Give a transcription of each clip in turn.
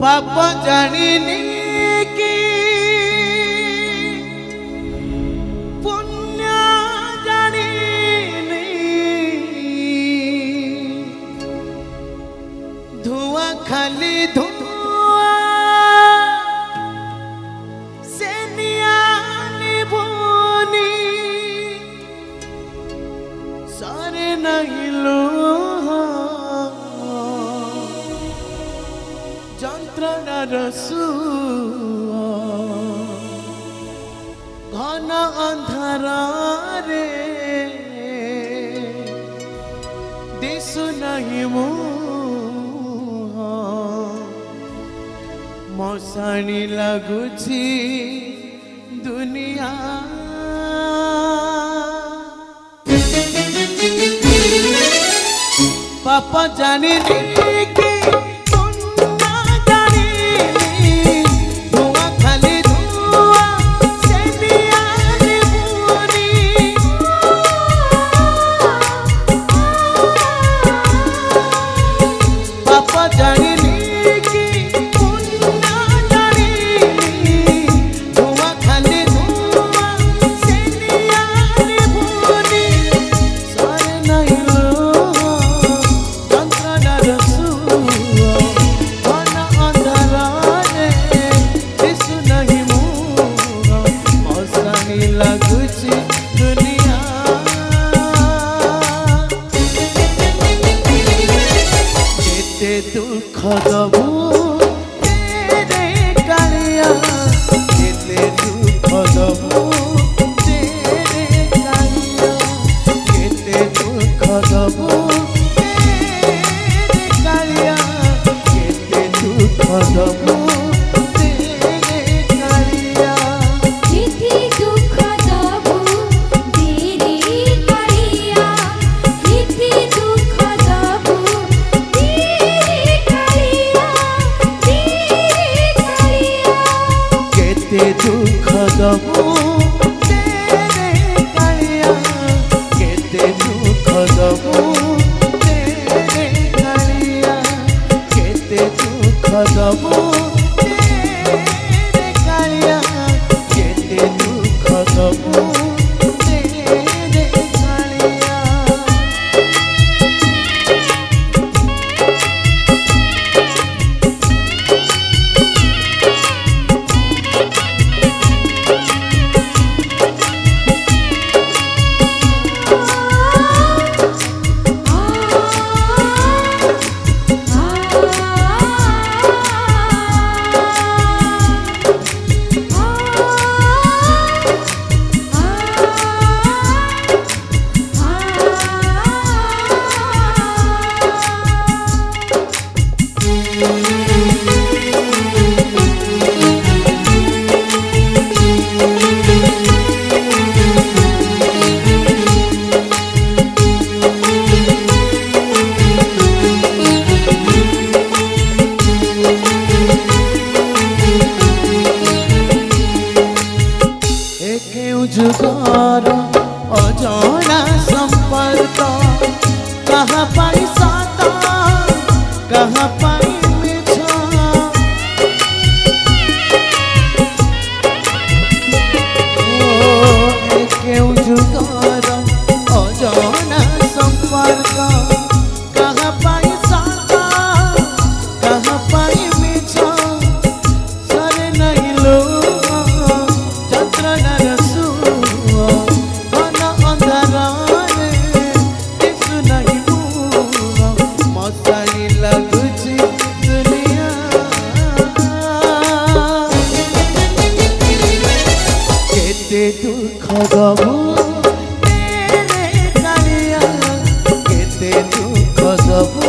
पाप जानिनी कि पुण्य जानिनी धुआं खाली धुआं से नियानी भूनी सारे नहीं लो जंत्रणार घन अंधार रे दिशु नहीं मुह मशाणी लगुची दुनिया पाप जानी कि दुख दबू तेरे कालिया केते दुख दबू तेरे कालिया केते दुख दबू तेरे कालिया केते दुख दबू तेरे कालिया केते दुख दबू तेरे कालिया केते दुख दबू दुख दबू तेरे कालिया केते दुख दबू तेरे कालिया केते दुख दबू तेरे कालिया केते दुख दबू तेरे कालिया जुगार अजाना संपर्क कहाँ पाई साता कहाँ पाई मिछा क्यों जुगार अजाना संपर्क कहाँ पाई साता कहाँ पाई मिछा सरे नहीं लो जंत्रणार दुख दबू तेरे कालिया केते दुख दबू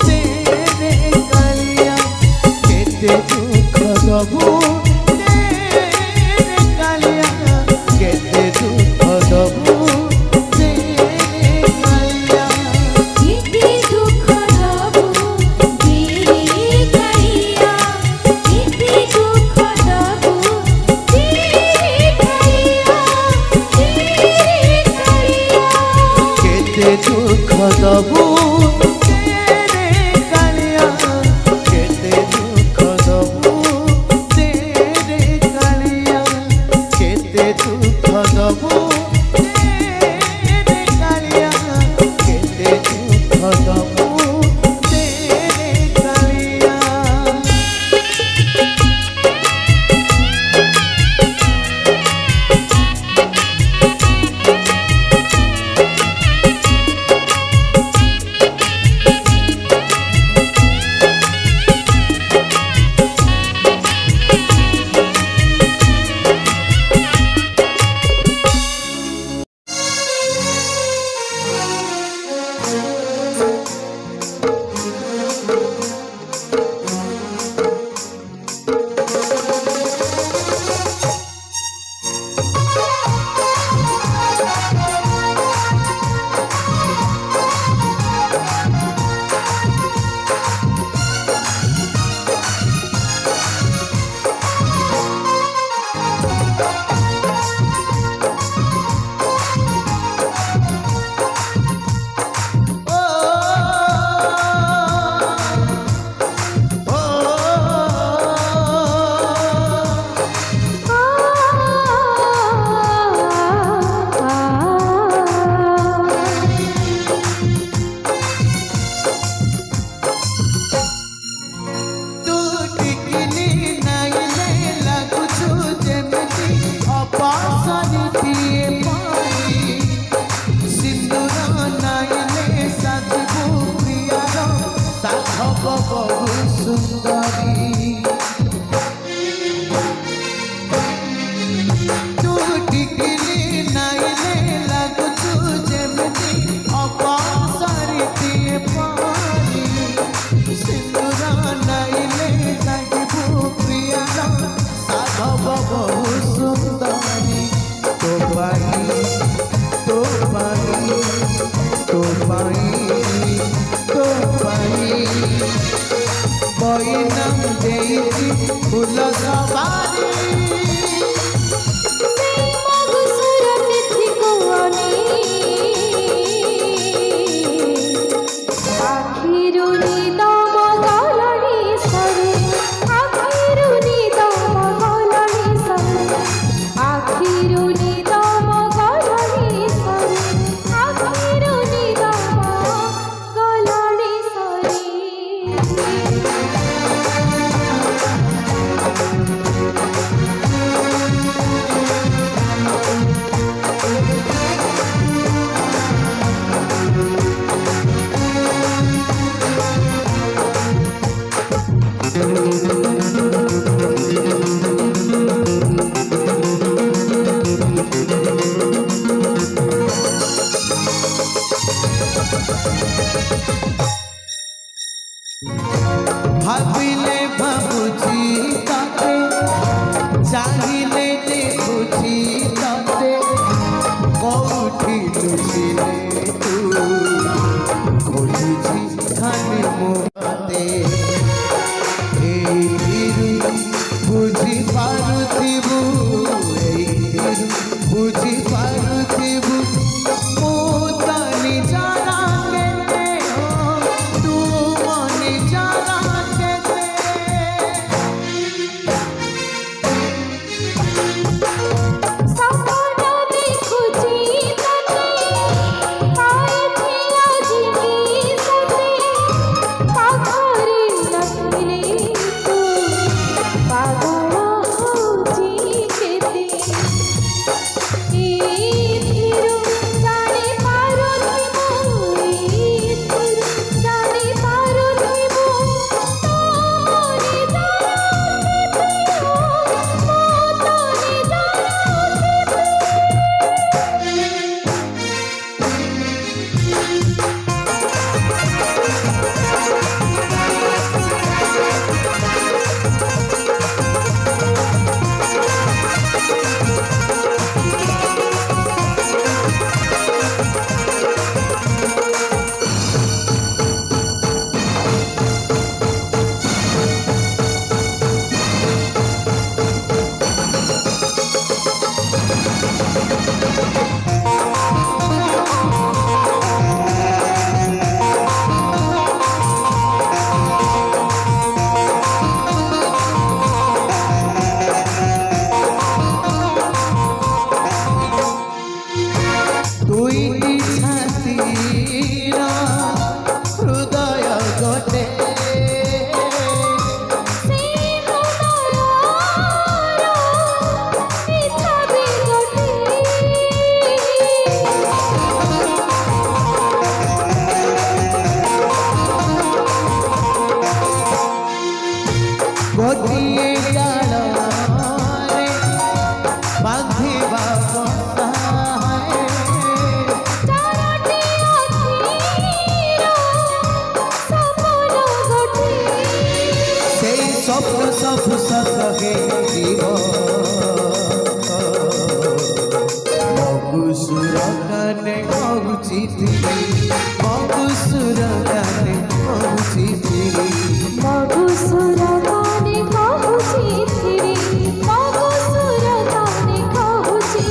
तेरे कालिया केते दुख दबू तेरे कालिया केते दुख दबू तेरे कालिया केते दुख दबू तेरे कालिया केते दुख दबू तेरे कालिया केते दुख दबू तेरे कालिया केते दुख বইনাম দেইছি ফুল সবারি ভাবিলে ভাবুছি তাতে চাহিলে দেখুছি তাতে কোঠি লুচিলে তু খোঁজুছি খালি মোতে এই বুঝি পারুথিবু এই বুঝি পারুথিবু মো তানি জানা কেতে তু মনে জানা गोटिए डाले बांधिबा पता है সেই স্বপ্ন সব সত হেব মগুসুর কানে কହୁছি মগুসুর কানে কହୁছি মগুসুর কানে কହୁছি মগুসুর কানে কহুছি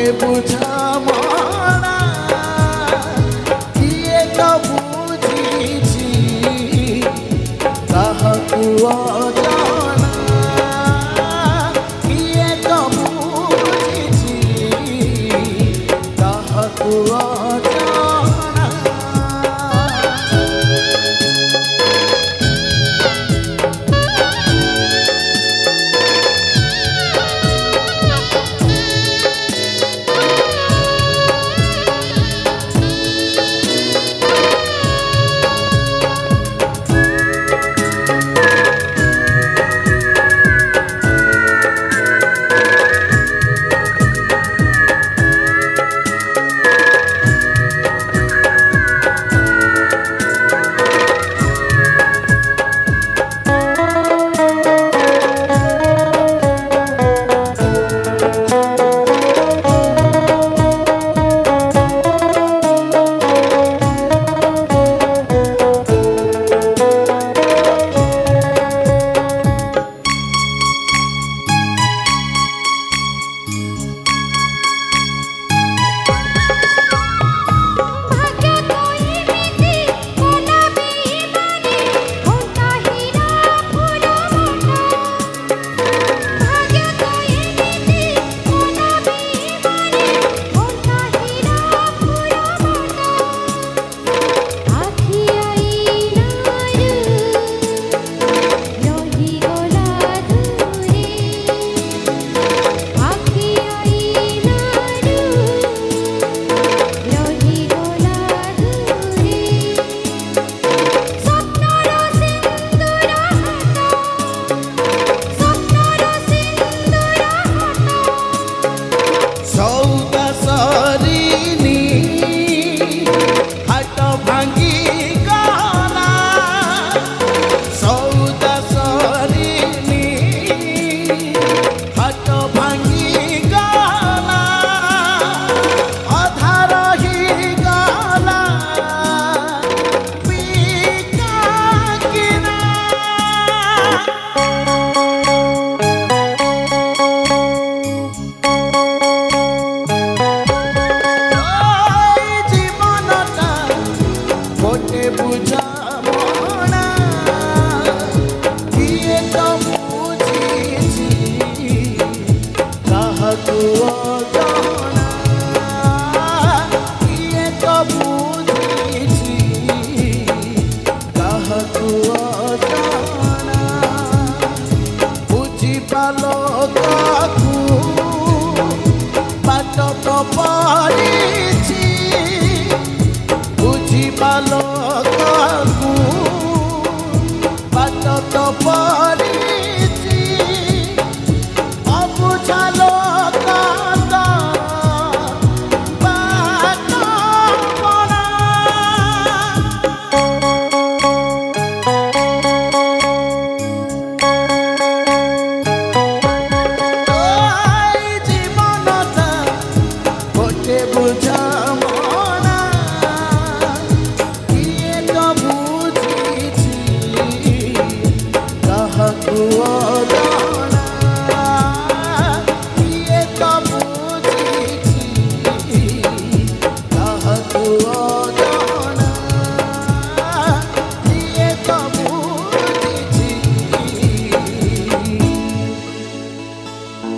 गोटे बुझामणा किए तो बुझी काहकु अजाना किए तो बुझी काहकु अजाना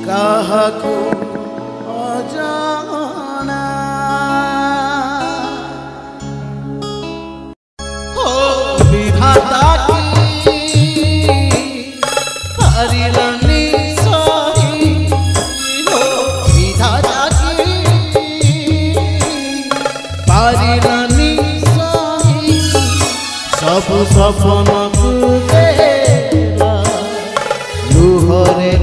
काहको अजाना हो विधाता की हरिलनी सही हो विधाता की हरिलनी सही सब सपन लुहरे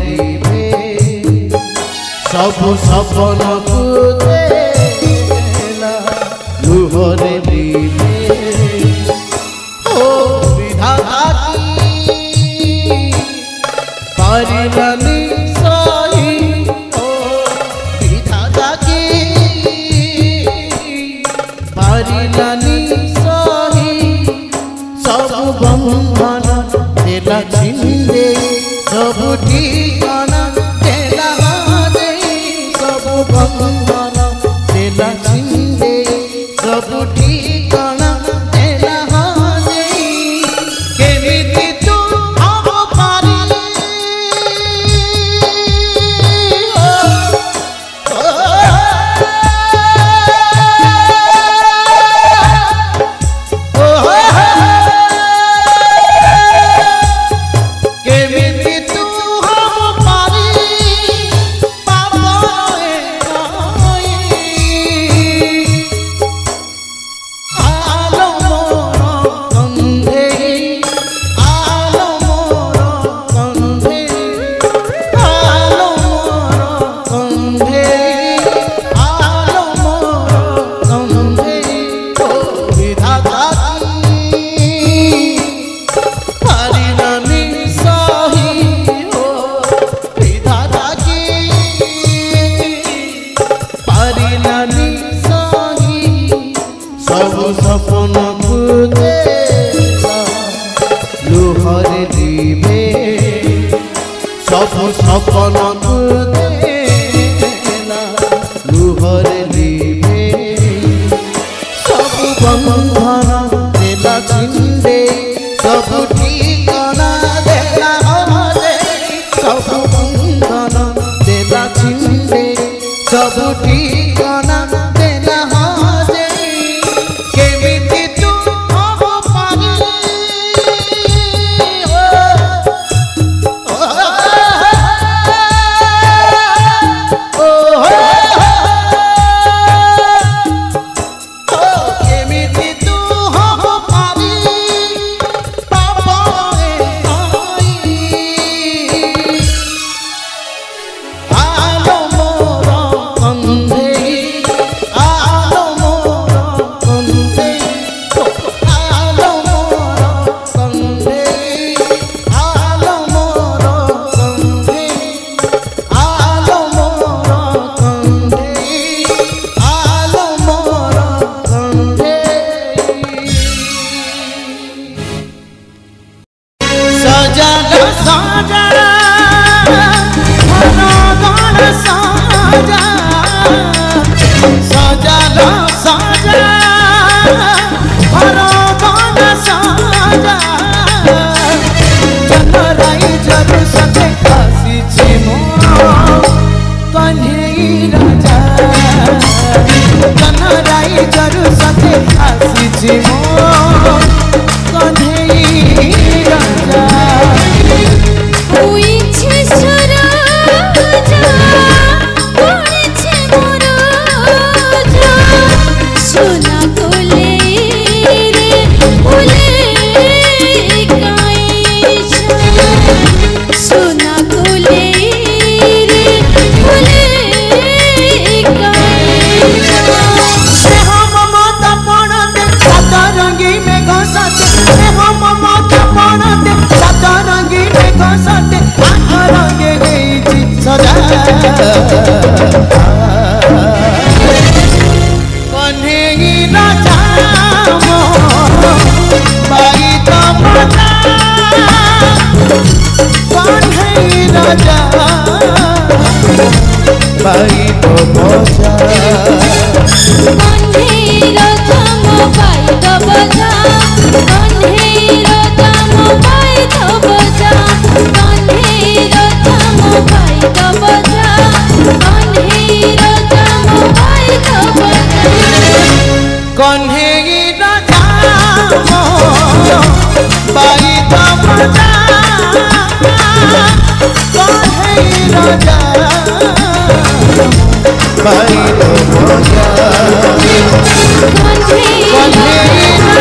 सब सपन को देला लुहरे ओ विधाता की परिलनी सही ओ विधाता की परिलनी सही सब बंधन देला छिंदे सब ठिकाना देला बंधन सब सपन देला लुहरे लिभे सब बंधन देला छिंदे सब ठिकाना देला हरे सब बंधन देला छिंदे सब ठिकाना देला हरे केमिति तू हब पारी केमिति तू हब पारी पापे आई आलो मोर कंधे आलो मोर कंधे आलो मोर कंधे आलो मोर कंधे आलो मोर कंधे आलो मोर कंधे सजल सजल घन सजा सजल सजा घन सजा जनराई जरु सते आसी मो कन्हई राजा जनराई जरु सते आसी मो कन्हई राजा উইছে সরাজা পড়েছে মরজা সোনা কোলে রে ফুলে গাইছা সোনা কোলে রে ফুলে গাইছা स्नेह ममता पणते सतरंगी मेघ साथे स्नेह ममता पणते सतरंगी मेघ साथे आठ रंगे गईची सजा कन्हई राजा मो बाई तो मजा कन्हई राजा बाई तो मजा कन्हेर दाम पाइद बजा कन्हेर दाम पाइद बजा कन्हेर दाम पाइद बजा कन्हेर दाम पाइद बजा कन्हई राजा मो बाई तो मजा कन्हई राजा बाई तो मजा कन्हई राजा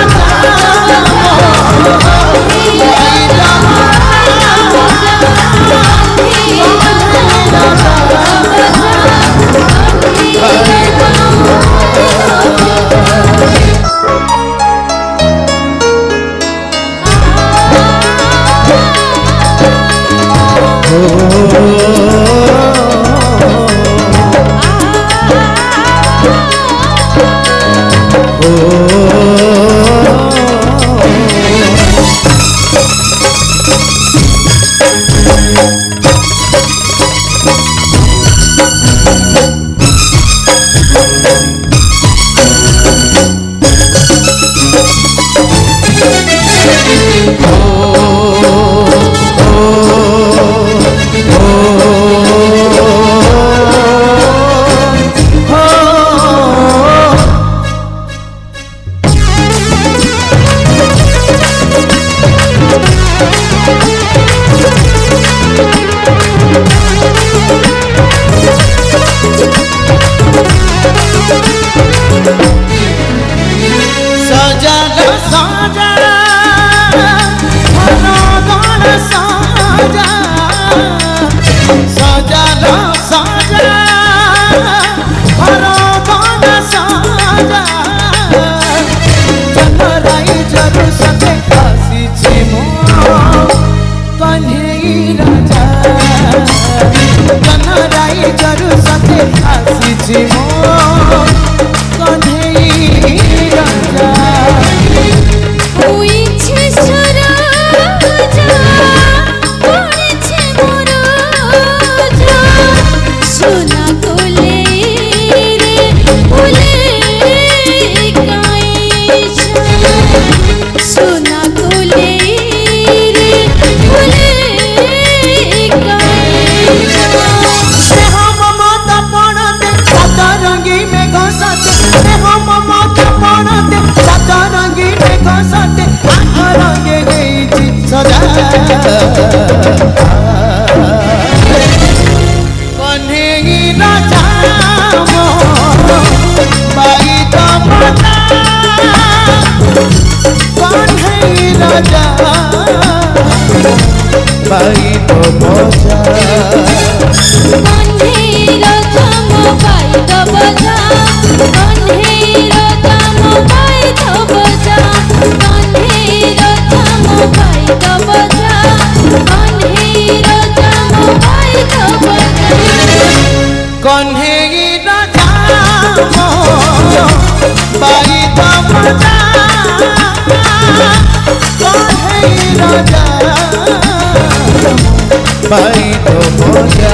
बाई तो बजा कन्हेर जाम बाई तो बजा कन्हेर जाम बाई तो बजा कन्हेर जाम बाई तो बजा कन्हेर जाम बाई तो बजा कन्हेर जाम बाई तो बजा कन्हेर जाम बाई तो बजा